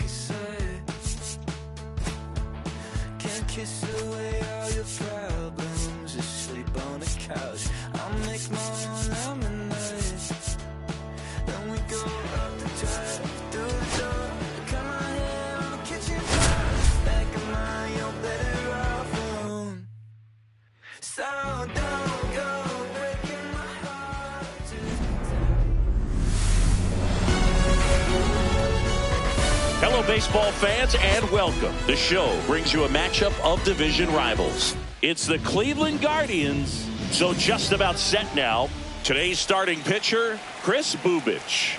like I said. Can't kiss away all your problems. Just sleep on the couch. I'll make my own lemonade. Then we go up the drive, through the door. Cut my hair on the kitchen floor. Back of my own better off alone. So don't go breaking my heart. Hello, baseball fans, and welcome. The show brings you a matchup of division rivals. It's the Cleveland Guardians, so just about set now. Today's starting pitcher, Kris Bubic.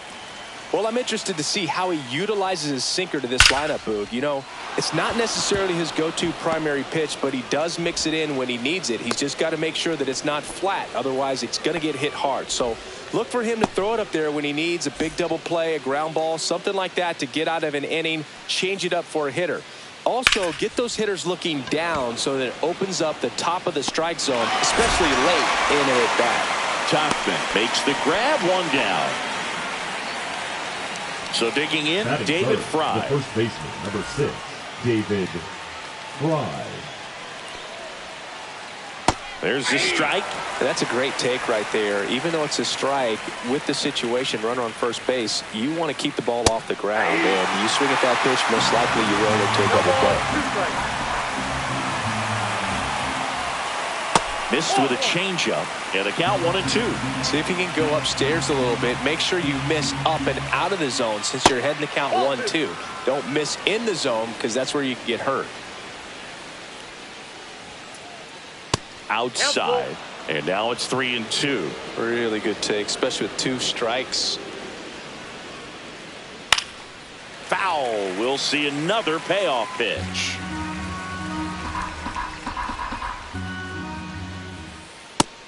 Well, I'm interested to see how he utilizes his sinker to this lineup, Boog. You know, it's not necessarily his go-to primary pitch, but he does mix it in when he needs it. He's just got to make sure that it's not flat. Otherwise, it's going to get hit hard. So look for him to throw it up there when he needs a big double play, a ground ball, something like that to get out of an inning, change it up for a hitter. Also, get those hitters looking down so that it opens up the top of the strike zone, especially late in an at-bat. Topman makes the grab, one down. So digging in, David Fry. The first baseman, number 6, David Fry. There's the strike. That's a great take right there. Even though it's a strike, with the situation, runner on first base, you want to keep the ball off the ground. And you swing at that pitch, most likely you roll into a double play. Missed with a changeup, and a count 1-2. See if you can go upstairs a little bit. Make sure you miss up and out of the zone since you're heading to count 1-2. Don't miss in the zone because that's where you can get hurt. Outside, and now it's 3-2. Really good take, especially with 2 strikes. Foul. We'll see another payoff pitch.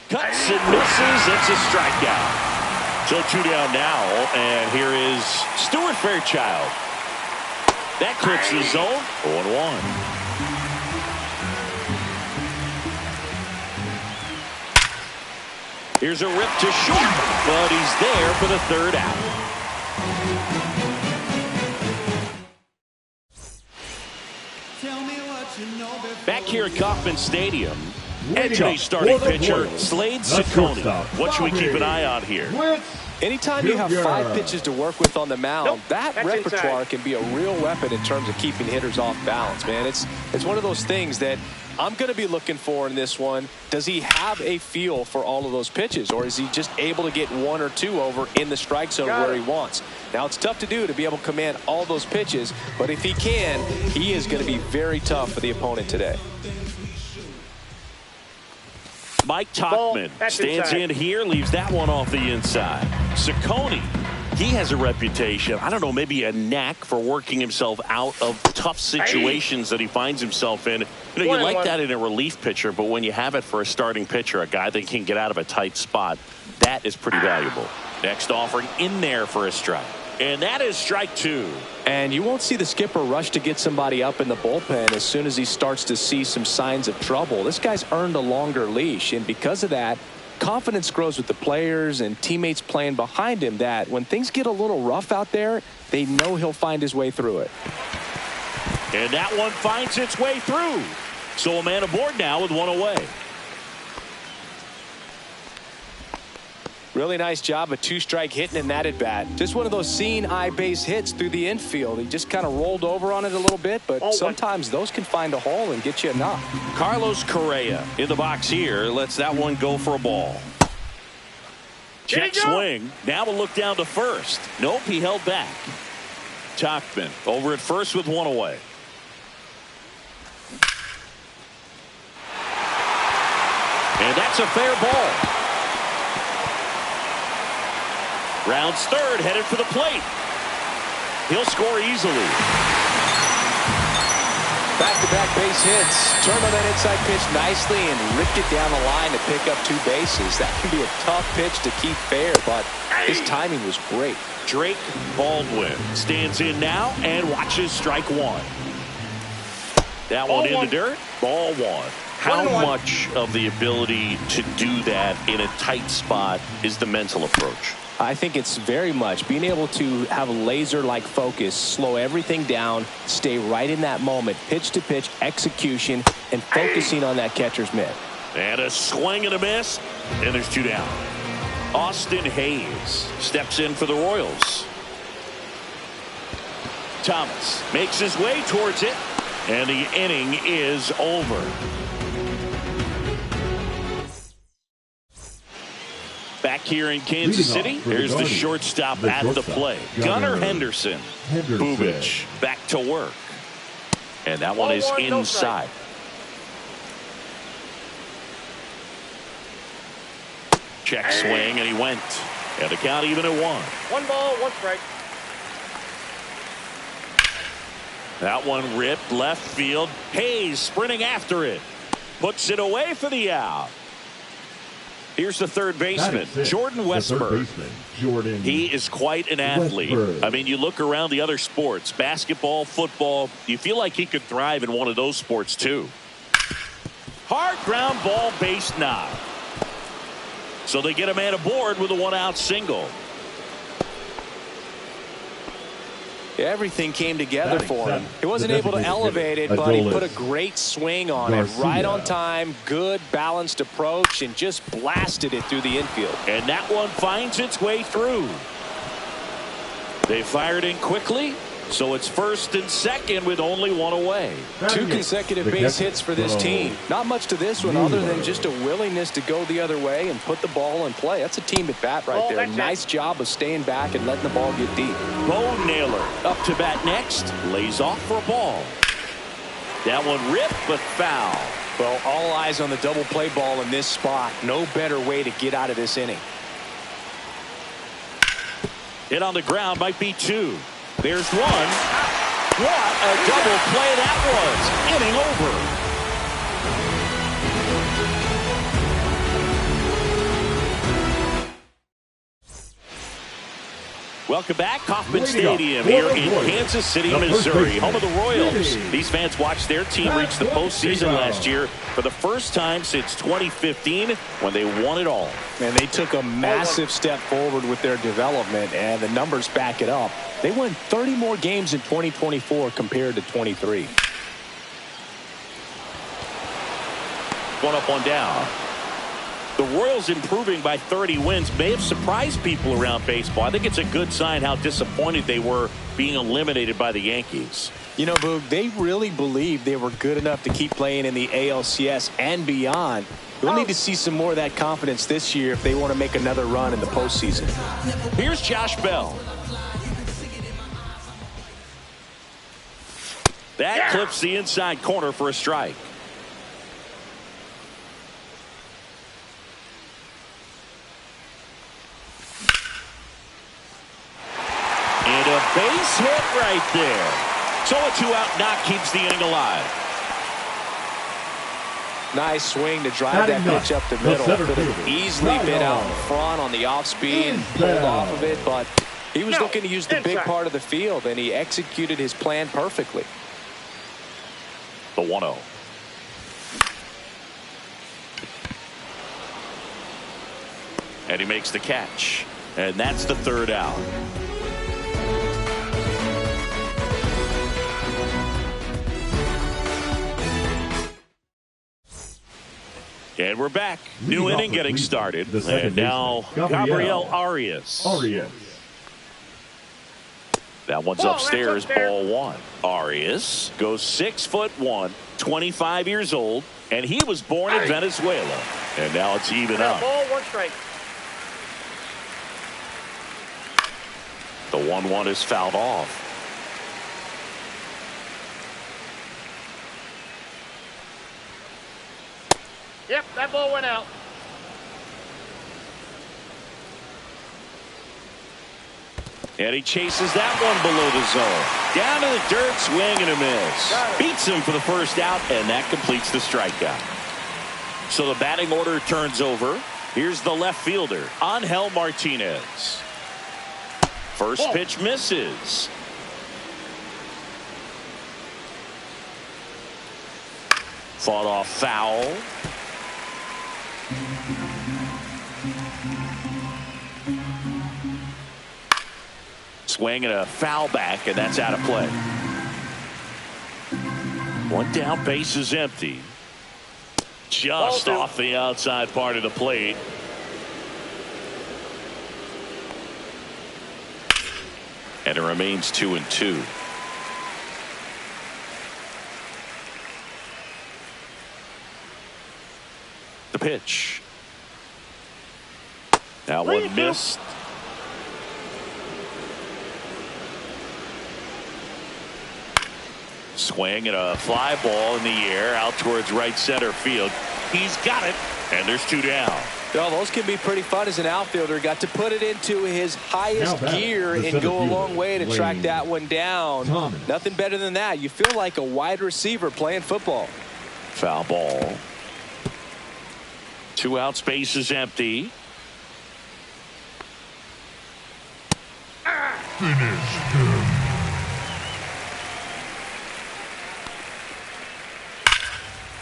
Cuts and misses. It's a strikeout. So 2 down now, and here is Stuart Fairchild. That clips the zone. 0-1. Here's a rip to short, but he's there for the 3rd out. Back here at Kauffman Stadium, and today's starting pitcher, Slade Ciccone. What should we keep an eye on here? Anytime you have 5 pitches to work with on the mound, that repertoire can be a real weapon in terms of keeping hitters off balance, man. It's one of those things that I'm going to be looking for in this one. Does he have a feel for all of those pitches, or is he just able to get 1 or 2 over in the strike zone where he wants? Now, it's tough to do to be able to command all those pitches, but if he can, he is going to be very tough for the opponent today. Mike Topman stands in here, leaves that one off the inside. Ciccone, he has a reputation, I don't know, maybe a knack for working himself out of tough situations that he finds himself in. You know, you like that in a relief pitcher, but when you have it for a starting pitcher, a guy that can get out of a tight spot, that is pretty valuable. Next offering in there for a strike. And that is strike 2. And you won't see the skipper rush to get somebody up in the bullpen as soon as he starts to see some signs of trouble. This guy's earned a longer leash, and because of that, confidence grows with the players and teammates playing behind him, that when things get a little rough out there, they know he'll find his way through it. And that one finds its way through. So a man aboard now with 1 away. Really nice job of 2-strike hitting in that at bat. Just one of those seeing eye base hits through the infield. He just kind of rolled over on it a little bit, but sometimes those can find a hole and get you a knock. Carlos Correa in the box here lets that one go for a ball. Check swing. Now we'll look down to first. Nope, he held back. Topman over at first with 1 away. And that's a fair ball. Rounds third, headed for the plate. He'll score easily. Back-to-back base hits. Turned on that inside pitch nicely and ripped it down the line to pick up 2 bases. That can be a tough pitch to keep fair, but his timing was great. Drake Baldwin stands in now and watches strike 1. That one in the dirt. Ball 1. How much of the ability to do that in a tight spot is the mental approach? I think it's very much being able to have a laser-like focus, slow everything down, stay right in that moment, pitch-to-pitch execution, and focusing on that catcher's mitt. And a swing and a miss, and there's 2 down. Austin Hayes steps in for the Royals. Thomas makes his way towards it, and the inning is over. Back here in Kansas City, here's the shortstop at the plate. Gunnar Henderson. Bubic back to work. And that one is inside. Check swing, and he went. And the count even at 1. 1 ball, 1 strike. That one ripped left field. Hayes sprinting after it. Puts it away for the out. Here's the third baseman, Jordan Westburg. He is quite an athlete. I mean, you look around the other sports, basketball, football, you feel like he could thrive in one of those sports too. Hard ground ball, base knock. So they get a man aboard with a 1-out single. Everything came together for him. He wasn't able to elevate it, but he put a great swing on it. Right on time, good balanced approach, and just blasted it through the infield. And that one finds its way through. They fired in quickly, so it's first and second with only 1 away. 2 consecutive base hits for this team. Not much to this one other than just a willingness to go the other way and put the ball in play. That's a team at bat right there. Nice job of staying back and letting the ball get deep. Bo Naylor up to bat next. Lays off for a ball. That one ripped but foul. Well, all eyes on the double play ball in this spot. No better way to get out of this inning. Hit on the ground might be 2. There's 1. What a double play that was. Inning over. Welcome back. Kauffman Stadium here in Kansas City, Missouri, home of the Royals. These fans watched their team reach the postseason last year for the first time since 2015 when they won it all. And they took a massive step forward with their development, and the numbers back it up. They won 30 more games in 2024 compared to 23. 1 up, 1 down. The Royals improving by 30 wins may have surprised people around baseball. I think it's a good sign how disappointed they were being eliminated by the Yankees. You know, Boog, they really believed they were good enough to keep playing in the ALCS and beyond. We'll need to see some more of that confidence this year if they want to make another run in the postseason. Here's Josh Bell. That clips the inside corner for a strike. And a base hit right there. So a 2-out knock keeps the inning alive. Nice swing to drive that pitch up the middle. Could have easily been out in front on the off speed, pulled off of it, but he was looking to use the big part of the field, and he executed his plan perfectly. The 1-0. And he makes the catch. And that's the 3rd out. And we're back. New inning getting started. And now Gabriel Arias. That one's upstairs, ball 1. Arias goes 6'1", 25 years old, and he was born in Venezuela. And now it's even up. Ball, 1 strike. The 1-1 is fouled off. Yep, that ball went out. And he chases that one below the zone. Down to the dirt, swing and a miss. Beats him for the 1st out, and that completes the strikeout. So the batting order turns over. Here's the left fielder, Angel Martinez. First pitch misses. Fought off foul. Swing and a foul back, and that's out of play. One down, base is empty. Just off the outside part of the plate. And it remains 2-2. The pitch. Now one missed. Swing and a fly ball in the air out towards right center field. He's got it, and there's 2 down. Well, those can be pretty fun as an outfielder. Got to put it into his highest gear and go a long way to track that one down. Nothing better than that. You feel like a wide receiver playing football. Foul ball. 2 outs, base is empty.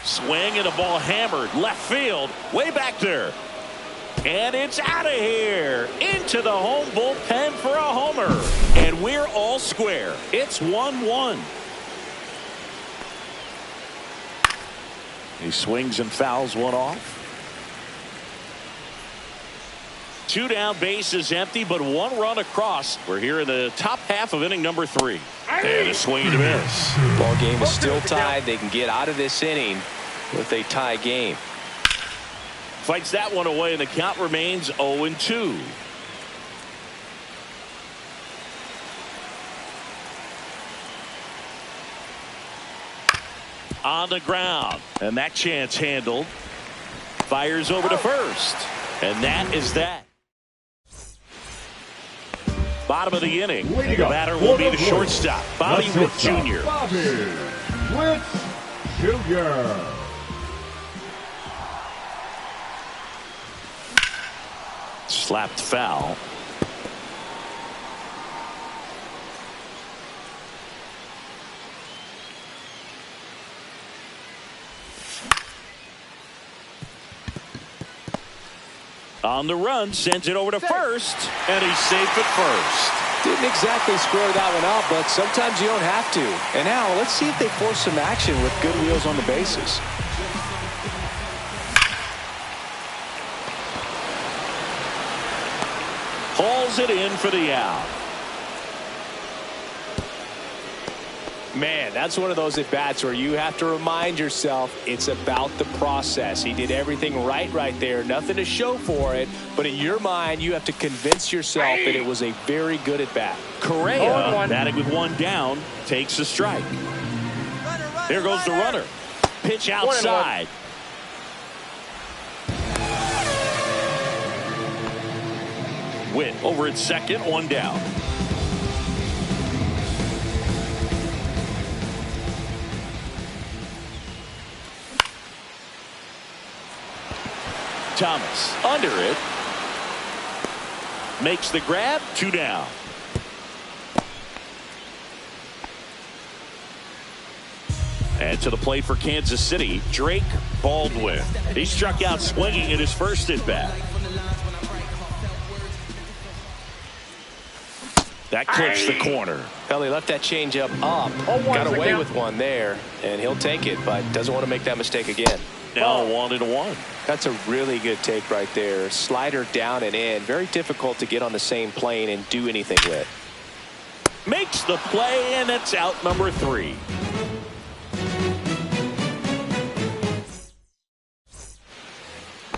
Swing and a ball hammered left field, way back there. And it's out of here into the home bullpen for a homer. And we're all square. It's 1-1. He swings and fouls one off. 2 down, base is empty, but 1 run across. We're here in the top half of inning number 3. And a swing and a miss. Ball game is still tied. They can get out of this inning with a tie game. Fights that one away, and the count remains 0-2. On the ground, and that chance handled. Fires over to first, and that is that. Bottom of the inning. The batter will be the shortstop, Bobby Witt Jr. Bobby Witt Jr. Slapped foul. On the run, sends it over to first, and he's safe at first. Didn't exactly square that one out, but sometimes you don't have to. And now let's see if they force some action with good wheels on the bases. Hauls it in for the out. Man, that's one of those at-bats where you have to remind yourself it's about the process. He did everything right there. Nothing to show for it. But in your mind, you have to convince yourself that it was a very good at-bat. Correa, batting with 1 down, takes a strike. Here goes the runner. Pitch outside. Witt over at second, 1 down. Thomas under it. Makes the grab, 2 down. And to the plate for Kansas City, Drake Baldwin. He struck out swinging in his first at bat. That clips the corner. Well, he left that changeup up. Got away with one there, and he'll take it, but doesn't want to make that mistake again. Now 1-1. That's a really good take right there. Slider down and in. Very difficult to get on the same plane and do anything with. Makes the play, and it's out number 3.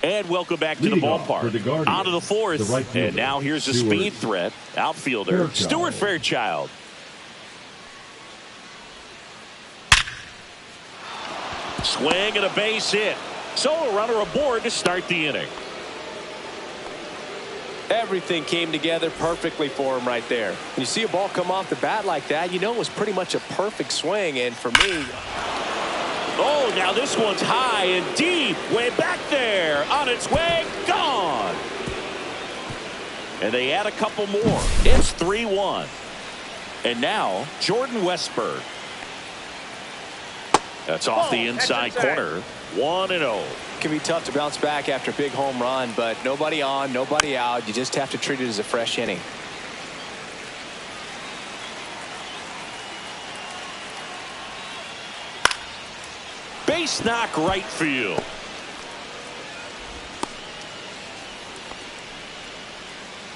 And welcome back to the ballpark. Out of the 4th, and now here's a speed threat. Outfielder Stuart Fairchild. Swing and a base hit. So a runner aboard to start the inning. Everything came together perfectly for him right there. When you see a ball come off the bat like that, you know it was pretty much a perfect swing. And for me, oh, now this one's high and deep, way back there, on its way, gone. And they add a couple more. It's 3-1. And now Jordan Westburg. That's off the inside corner. 1-0. Can be tough to bounce back after a big home run, but nobody on, nobody out. You just have to treat it as a fresh inning. Nice knock right field.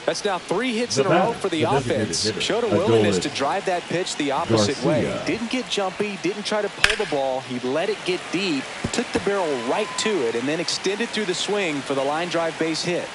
That's now 3 hits in a row for the offense. Showed a willingness to drive that pitch the opposite way. Didn't get jumpy, didn't try to pull the ball. He let it get deep, took the barrel right to it, and then extended through the swing for the line drive base hit.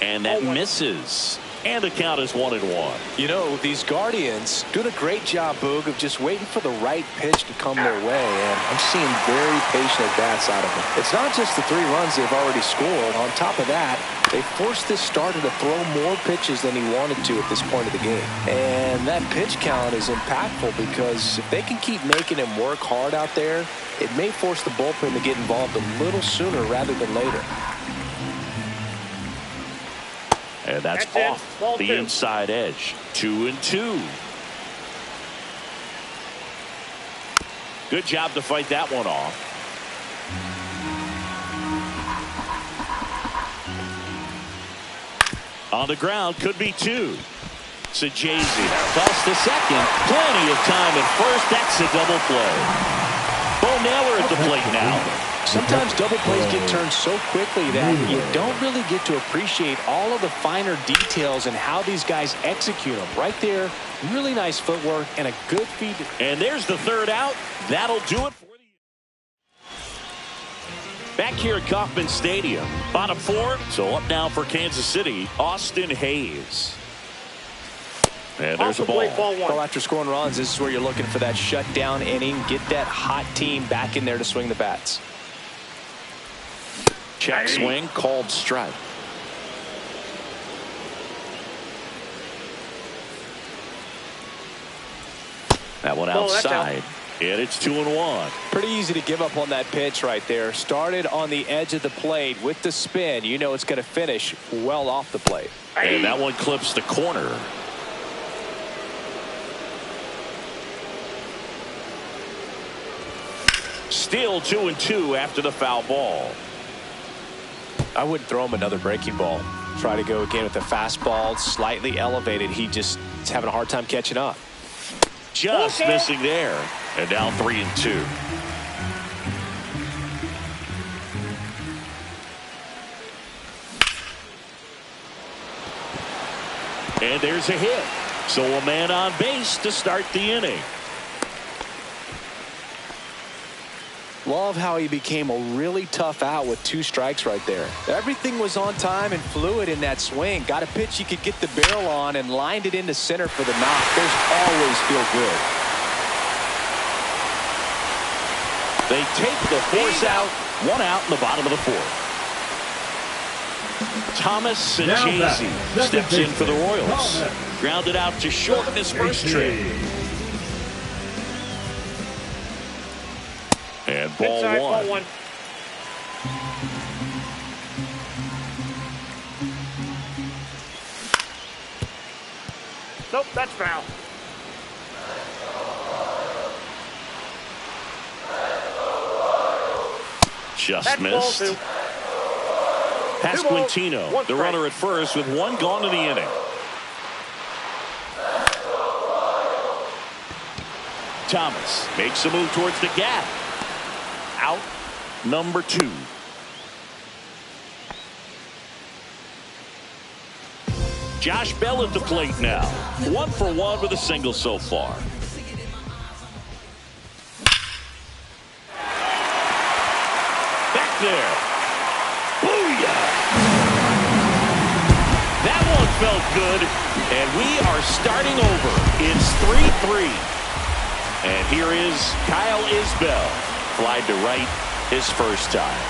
And that misses. And the count is 1-1. You know, these Guardians doing a great job, Boog, of just waiting for the right pitch to come their way. And I'm seeing very patient at-bats out of them. It's not just the 3 runs they've already scored. On top of that, they forced this starter to throw more pitches than he wanted to at this point of the game. And that pitch count is impactful because if they can keep making him work hard out there, it may force the bullpen to get involved a little sooner rather than later. And that's off the inside edge. 2-2. Good job to fight that one off. On the ground, could be 2. Sajazi toss to second. Plenty of time at first. That's a double play. Bo Naylor at the plate now. Sometimes double plays get turned so quickly that you don't really get to appreciate all of the finer details and how these guys execute them. Right there, really nice footwork and a good feed. And there's the 3rd out. That'll do it for the back here at Kauffman Stadium. Bottom 4. So up now for Kansas City, Austin Hayes. And there's a ball. Well, after scoring runs, this is where you're looking for that shutdown inning. Get that hot team back in there to swing the bats. Check swing, called strike. That one outside, and it's 2-1. Pretty easy to give up on that pitch right there. Started on the edge of the plate with the spin. You know it's going to finish well off the plate. And that one clips the corner. Still 2-2 after the foul ball. I wouldn't throw him another breaking ball. Try to go again with the fastball, slightly elevated. He just is having a hard time catching up. Just missing there. And now 3-2. And there's a hit. So a man on base to start the inning. Love how he became a really tough out with 2 strikes right there. Everything was on time and fluid in that swing. Got a pitch he could get the barrel on and lined it into center for the knock. Those always feel good. They take the force out. 1 out in the bottom of the 4th. Thomas Sajazi steps in for the Royals. Grounded out to short in his first trip. And ball inside, one. Ball 1. Nope, that's foul. Just That's missed. ball 2. Pasquantino, the runner at first, with 1 gone in the inning. Thomas makes a move towards the gap. Out number 2. Josh Bell at the plate now. 1 for 1 with a single so far. Back there. Booyah! That one felt good, and we are starting over. It's 3-3. And here is Kyle Isbell. Flied to right his first time.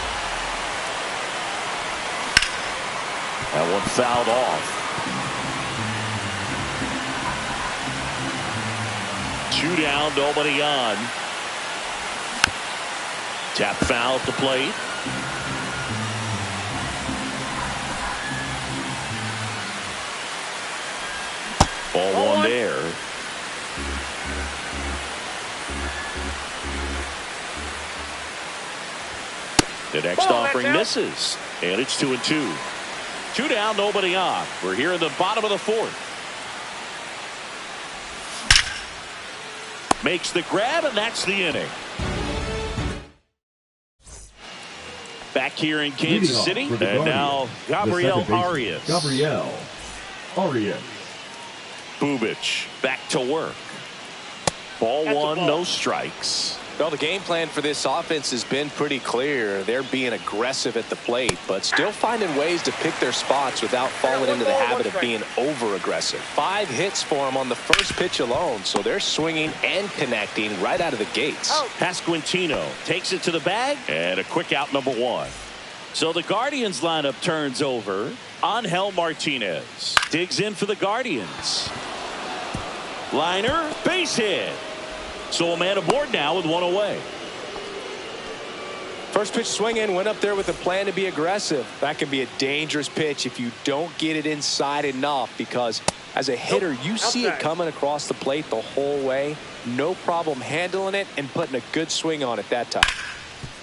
That one fouled off. 2 down, nobody on. Tap foul at the plate. Ball 1 there. The next offering misses, and it's 2-2. 2 down, nobody on. We're here in the bottom of the 4th. Makes the grab, and that's the inning. Back here in Kansas City, and now Gabriel Arias. Gabriel Arias. Bubic back to work. Ball one, no strikes. Well, the game plan for this offense has been pretty clear. They're being aggressive at the plate, but still finding ways to pick their spots without falling into the habit of being over-aggressive. 5 hits for them on the first pitch alone, so they're swinging and connecting right out of the gates. Pasquantino takes it to the bag, and a quick out, number 1. So the Guardians lineup turns over. Angel Martinez digs in for the Guardians. Liner, base hit. So a man aboard now with 1 away. First pitch swinging, went up there with a plan to be aggressive. That can be a dangerous pitch if you don't get it inside enough, because as a hitter, you see it coming across the plate the whole way. No problem handling it and putting a good swing on it that time.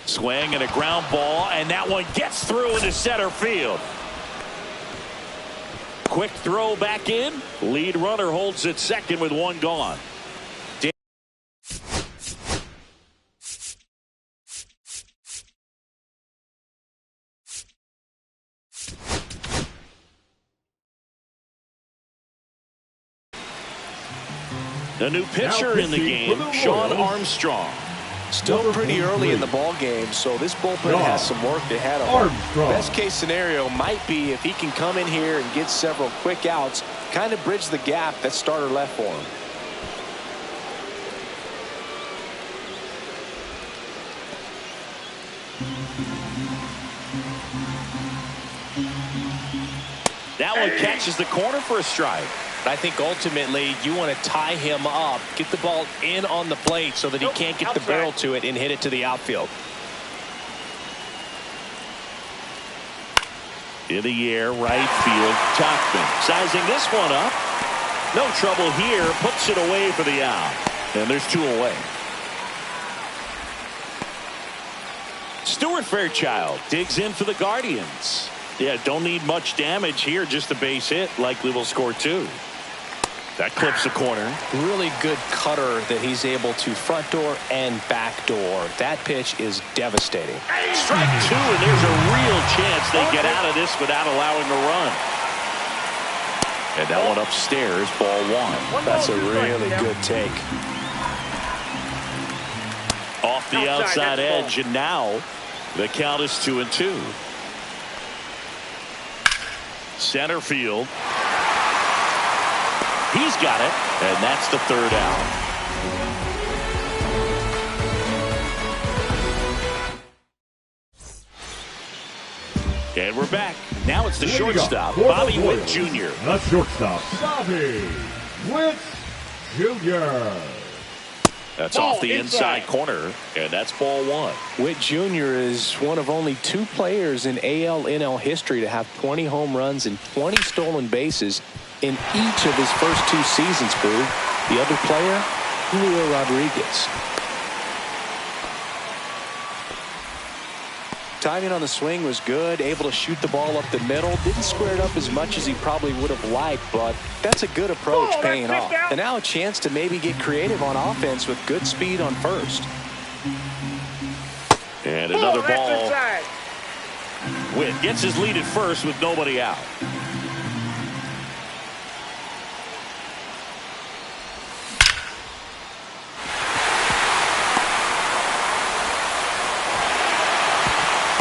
Swing and a ground ball, and that one gets through into center field. Quick throw back in. Lead runner holds at second with 1 gone. The new pitcher in the game, Sean Armstrong. Still pretty early in the ball game, so this bullpen has some work ahead of him. Best case scenario might be if he can come in here and get several quick outs, kind of bridge the gap that starter left for him. That one catches the corner for a strike. I think ultimately you want to tie him up, get the ball in on the plate so that he can't get the barrel to it and hit it to the outfield. In the air, right field, Tauchman sizing this one up. No trouble here, puts it away for the out. And there's 2 away. Stuart Fairchild digs in for the Guardians. Yeah, don't need much damage here, just a base hit. Likely will score 2. That clips the corner. Really good cutter that he's able to front door and back door. That pitch is devastating. Strike 2, and there's a real chance they get out of this without allowing a run. And that one upstairs, ball 1. That's a really good take. Off the outside edge, and now the count is 2-2. Center field. He's got it, and that's the 3rd out. And we're back. Now it's the shortstop, Bobby Witt Jr. The shortstop, Bobby Witt Jr. That's off the inside corner, and that's ball 1. Witt Jr. is one of only 2 players in AL-NL history to have 20 home runs and 20 stolen bases in each of his first 2 seasons, Boo. The other player, Julio Rodriguez. Timing on the swing was good, able to shoot the ball up the middle. Didn't square it up as much as he probably would have liked, but that's a good approach paying off. And now a chance to maybe get creative on offense with good speed on first. And another ball. Witt gets his lead at first with nobody out.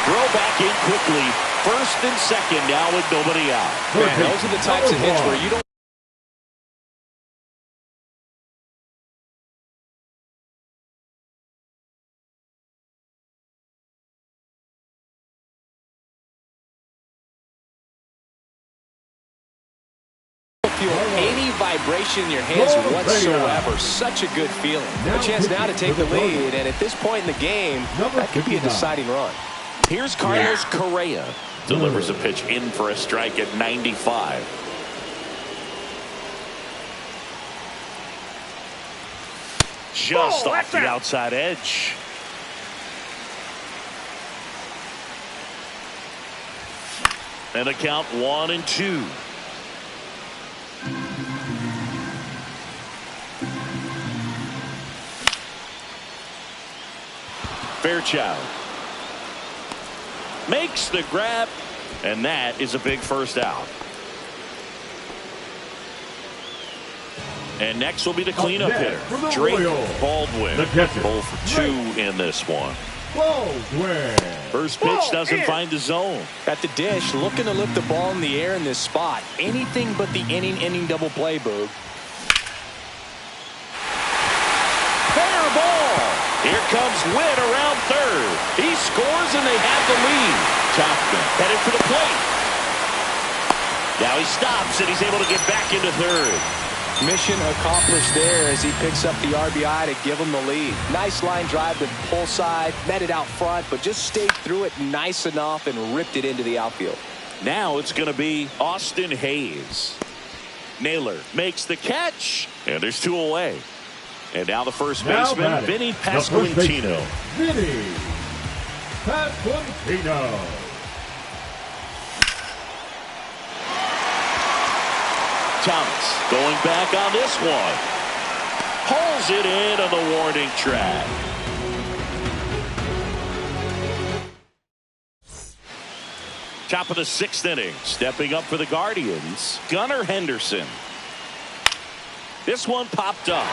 Throw back in quickly. First and second now with nobody out. Man, those are the types of hits where you don't feel any vibration in your hands whatsoever. Such a good feeling. A chance now to take the lead, and at this point in the game, that could be a deciding run. Here's Carlos Correa. Delivers a pitch in for a strike at 95. Just off the outside edge. And the count 1-2. Fairchild makes the grab, and that is a big first out. And next will be the cleanup hitter, Drake Baldwin. 0 for 2 in this one. First pitch doesn't find the zone. At the dish, looking to lift the ball in the air in this spot. Anything but the inning double play, Boog. Fair ball. Here comes Witt around third. He scores and they have the lead. Topman headed for the plate. Now he stops and he's able to get back into third. Mission accomplished there as he picks up the RBI to give him the lead. Nice line drive to pull side, met it out front, but just stayed through it nice enough and ripped it into the outfield. Now it's going to be Austin Hayes. Naylor makes the catch, and there's 2 away. And now the first baseman, Vinny Pasquantino. Vinny Pasquantino. Thomas going back on this one. Pulls it in on the warning track. Top of the 6th inning. Stepping up for the Guardians, Gunnar Henderson. This one popped up.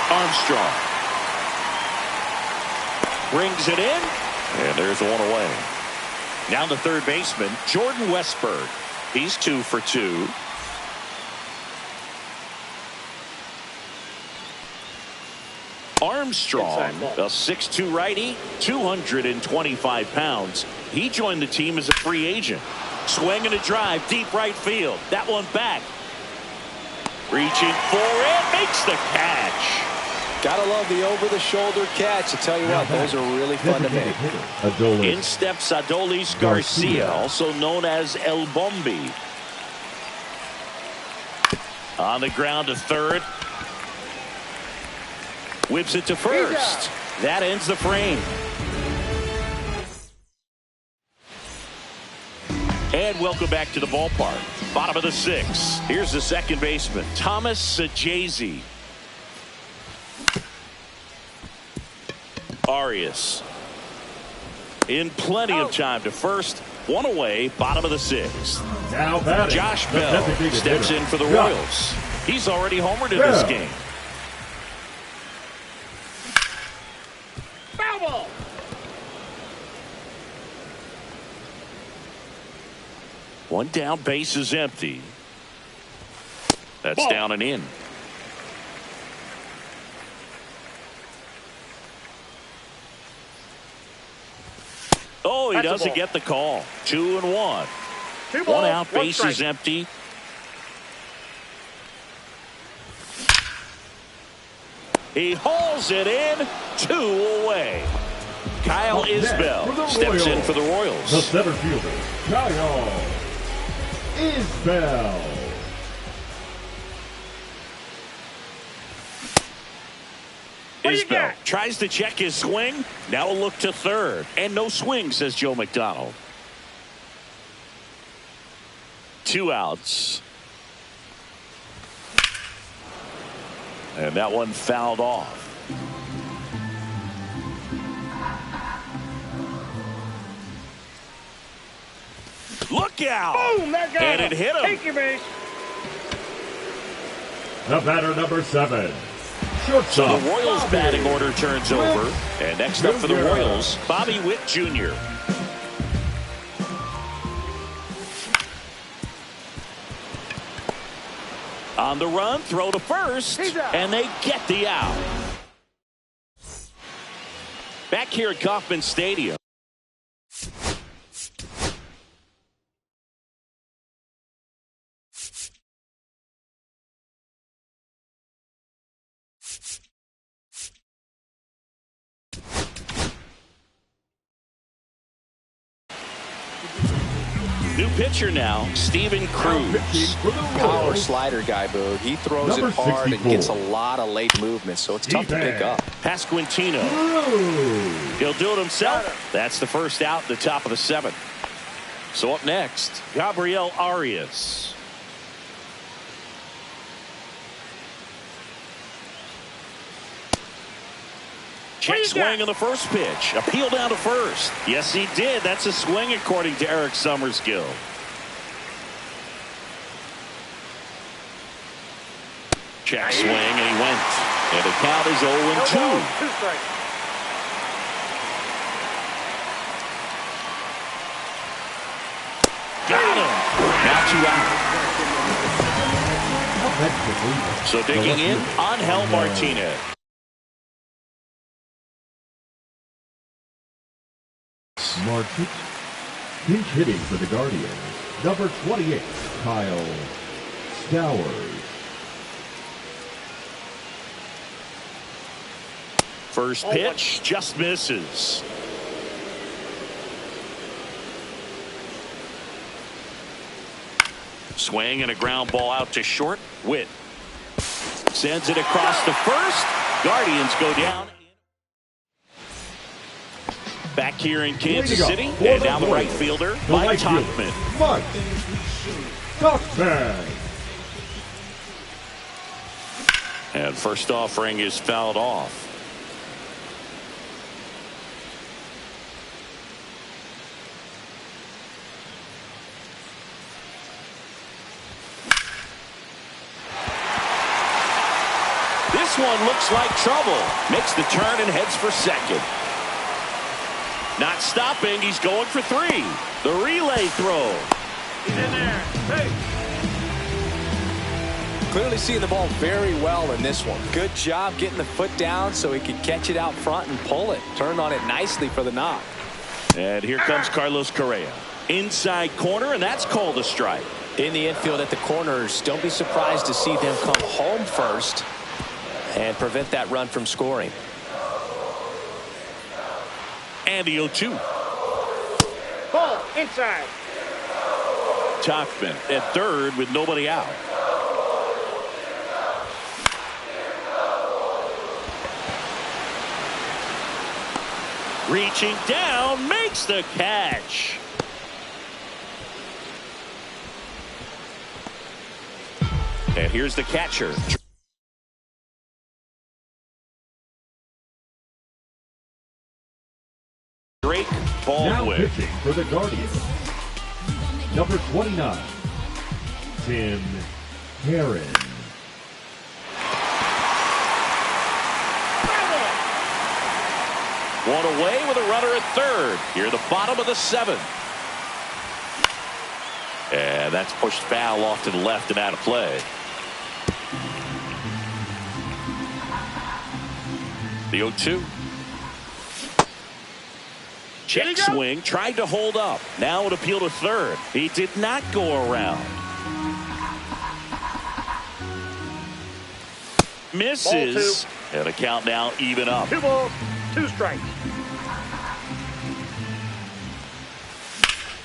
Armstrong brings it in, and there's 1 away. Now the third baseman, Jordan Westberg. He's 2 for 2. Armstrong, a 6'2" righty, 225 pounds. He joined the team as a free agent. Swinging a drive, deep right field. That one back. Reaching for it, makes the catch. Gotta love the over-the-shoulder catch. I tell you what, those are really fun to make. In steps Adolis Garcia, also known as El Bombi. On the ground to third. Whips it to first. That ends the frame. And welcome back to the ballpark. Bottom of the 6th. Here's the second baseman, Thomas Sajazi. Arias in plenty of time to first. 1 away, bottom of the 6th. Now batting, Josh Bell steps in for the Royals. He's already homered in this game. Foul ball. One down, base is empty. That's Ball. down and in. Oh, he That's a doesn't ball. get the call. 2-1. 2 One balls, out, 1 base strike. is empty. He hauls it in. 2 away. Kyle Isbell steps in for the Royals. The center fielder, Kyle Isbell. What do you Isbell got? tries to check his swing. Now a look to third. And no swing, says Joe McDonald. 2 outs. And that one fouled off. Look out! Boom, that got And him. it hit him. Take your base. The batter, number 7. So Shortstop, the Royals Bobby batting order turns over. Witt And next up for the Jr. Royals, Bobby Witt Jr. On the run, throw to first, He's out. and they get the out. Back here at Kauffman Stadium. New pitcher now, Steven Cruz. Power slider guy, Boog. He throws Number it hard 64. and gets a lot of late movement, so it's tough to pick up. Pasquantino. Cruz. He'll do it himself. That's the first out, the top of the 7th. So up next, Gabriel Arias. Check swing on the first pitch. Appeal down to first. Yes, he did. That's a swing according to Eric Summerskill. Check swing, and he went. And the count is 0-2. 2 strikes. Got him. Now 2 out. So digging in, Angel Martinez. Martinez. Pinch hitting for the Guardians. Number 28, Kyle Stowers. First pitch just misses. Swing and a ground ball out to short. Witt sends it across the first. Guardians go down. Back here in Kansas City, and down the right fielder, Mike Tauchman. Mike Tauchman. And first offering is fouled off. This one looks like trouble. Makes the turn and heads for second. Not stopping. He's going for 3. The relay throw. He's in there. Hey. Clearly seeing the ball very well in this one. Good job getting the foot down so he could catch it out front and pull it. Turned on it nicely for the knock. And here comes Carlos Correa. Inside corner, and that's called a strike. In the infield at the corners, don't be surprised to see them come home first and prevent that run from scoring. And the 0-2. Ball inside. Tauchman at third with nobody out. Reaching down, makes the catch. And here's the catcher. Drake Now Baldwin. pitching for the Guardians. Number 29, Tim Herron. One away with a runner at third. Here the bottom of the 7th. And that's pushed foul off to the left and out of play. The 0-2. Check swing, tried to hold up. Now an appeal to third. He did not go around. Misses. And a count now even up. 2 balls, 2 strikes.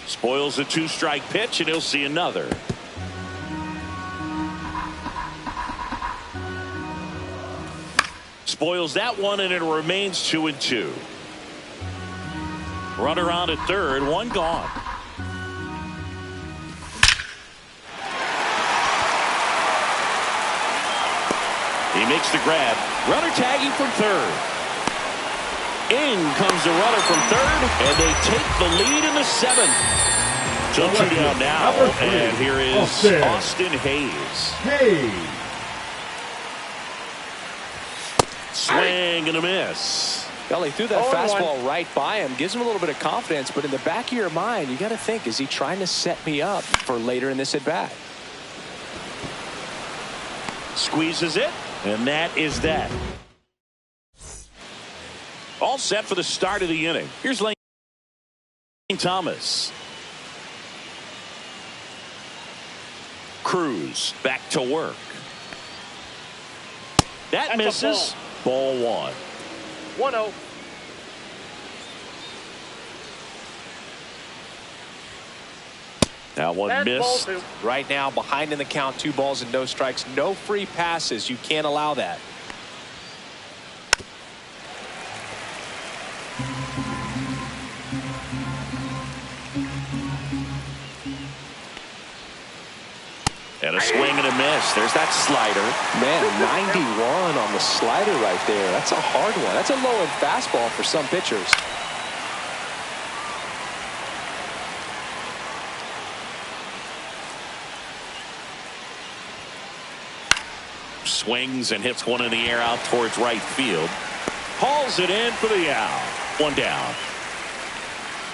Spoils a 2-strike pitch, and he'll see another. Spoils that one, and it remains 2-2. Runner on at third, 1 gone. He makes the grab. Runner tagging from third. In comes the runner from third, and they take the lead in the 7th. So 2 down now, and here is Austin Hayes. Hayes. Swing and a miss. Well, he threw that fastball right by him. Gives him a little bit of confidence, but in the back of your mind, you got to think, is he trying to set me up for later in this at-bat? Squeezes it, and that is that. All set for the start of the inning. Here's Lane Thomas. Cruz back to work. That misses. Ball 1. 1-0. Now one missed. Right now, behind in the count, 2 balls and no strikes. No free passes. You can't allow that. And a swing and a miss. There's that slider. Man, 91 on the slider right there. That's a hard one. That's a low-end fastball for some pitchers. Swings and hits one in the air out towards right field. Hauls it in for the out. One down.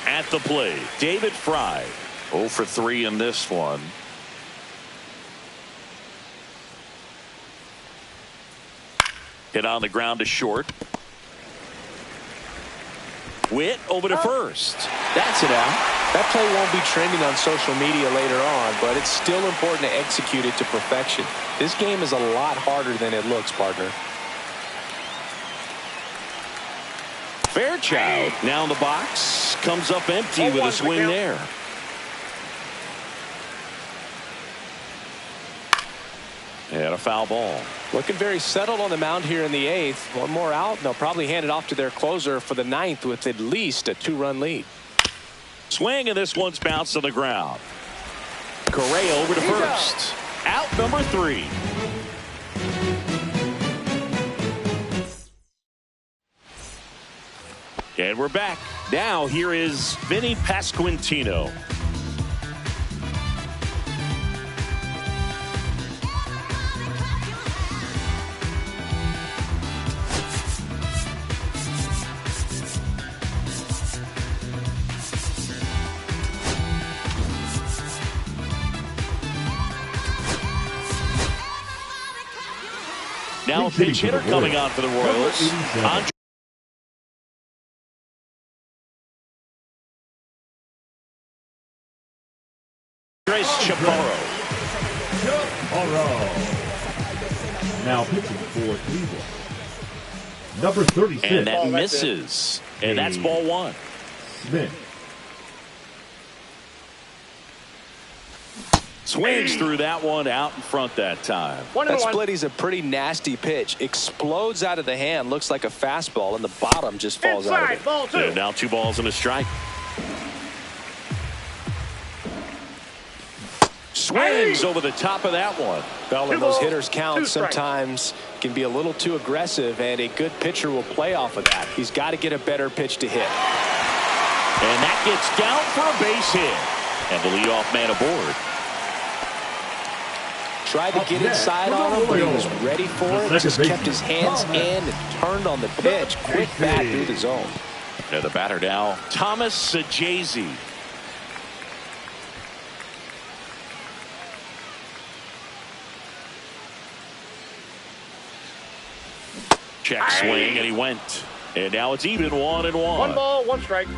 At the plate, David Fry. 0 for 3 in this one. Hit on the ground to short. Witt over to first. That's it out. That play won't be trending on social media later on, but it's still important to execute it to perfection. This game is a lot harder than it looks, partner. Fairchild now in the box. Comes up empty with a swing there. And a foul ball. Looking very settled on the mound here in the 8th. One more out, and they'll probably hand it off to their closer for the 9th with at least a 2-run lead. Swing, and this one's bounced on the ground. Correa over to first. Out number 3. And we're back. Now here is Vinny Pasquantino. Now a pinch hitter coming on for the Royals. Andres Chaparro. Now pitching for Cleveland. Number 36. And that misses. And that's ball 1. Smith. Swings through that one out in front that time. That splitty's a pretty nasty pitch. Explodes out of the hand. Looks like a fastball, and the bottom just falls out of it. Ball 2. And now 2 balls and a strike. Swings over the top of that one. Well, and those hitters count sometimes can be a little too aggressive, and a good pitcher will play off of that. He's got to get a better pitch to hit. And that gets down for a base hit. And the leadoff man aboard. Tried to get inside on him, but he was ready for it. Just kept his hands in and turned on the pitch. Quick bat through the zone. And the batter now, Thomas Sajazi. Check swing, and he went. And now it's even 1-1. 1 ball, 1 strike.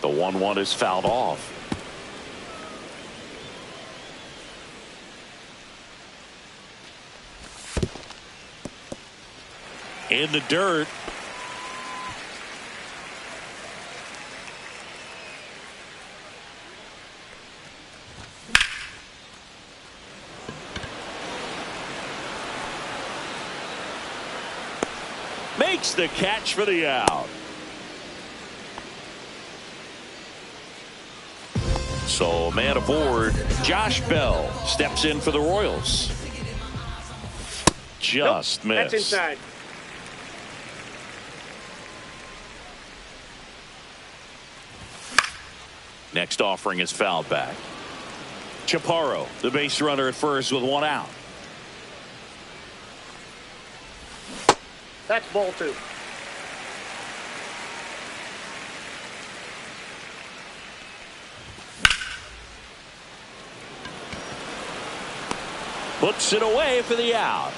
The 1-1 is fouled off. In the dirt. Makes the catch for the out. So man aboard, Josh Bell steps in for the Royals. Just missed. That's inside. Next offering is fouled back. Chaparro, the base runner at first with 1 out. That's ball 2. Puts it away for the out.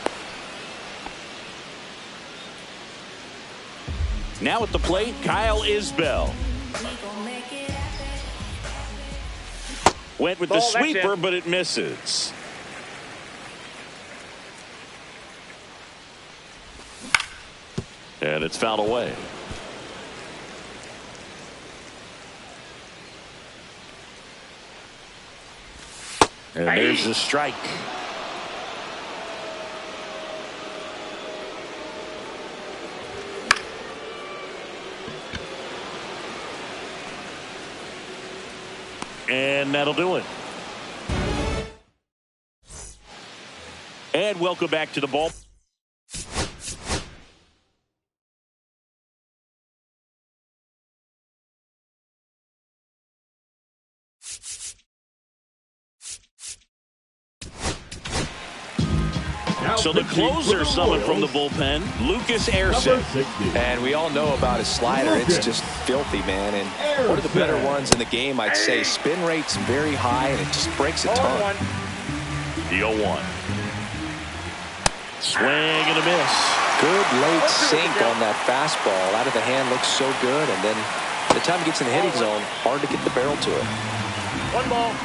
Now at the plate, Kyle Isbell. Went with the sweeper, but it misses. And it's fouled away. And there's the strike. and that'll do it. And welcome back to the ball. So the closer summoned from the bullpen, Lucas Erceg. And we all know about his slider. It's just filthy, man. And one of the better ones in the game, I'd say. Spin rate's very high, and it just breaks a ton. The 0-1. Swing and a miss. Good late sink on that fastball. Out of the hand, looks so good. And then by the time he gets in the hitting zone, hard to get the barrel to it. 1 ball.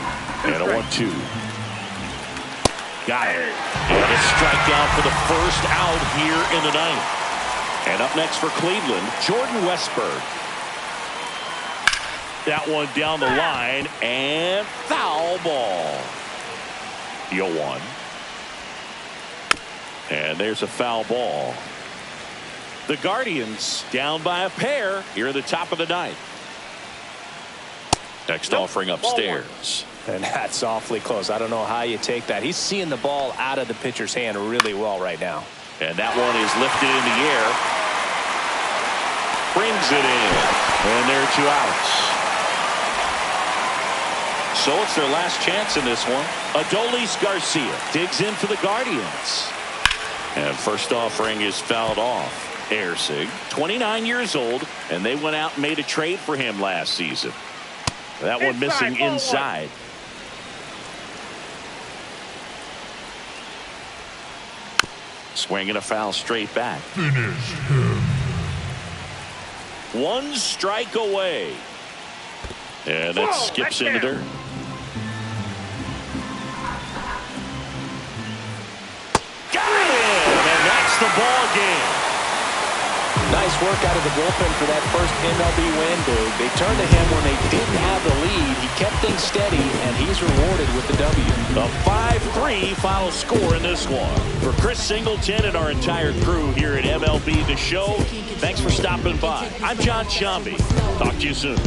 And a 1-2. Got it. And a strikeout for the first out here in the ninth. And up next for Cleveland, Jordan Westburg. That one down the line and foul ball. The 0-1. And there's a foul ball. The Guardians down by a pair here at the top of the ninth. Next offering upstairs. And that's awfully close. I don't know how you take that. He's seeing the ball out of the pitcher's hand really well right now. And that one is lifted in the air. Brings it in. And there are 2 outs. So it's their last chance in this one. Adolis Garcia digs in for the Guardians. And first offering is fouled off. Erceg, 29 years old, and they went out and made a trade for him last season. That one missing inside. Swinging a foul straight back. Finish him. 1 strike away. And that skips in the dirt. Got it! And that's the ball game. Nice work out of the bullpen for that first MLB win, dude. They turned to him when they didn't have the lead. He kept things steady, and he's rewarded with the W. A 5-3 final score in this one. For Chris Singleton and our entire crew here at MLB The Show, thanks for stopping by. I'm John Shambi. Talk to you soon.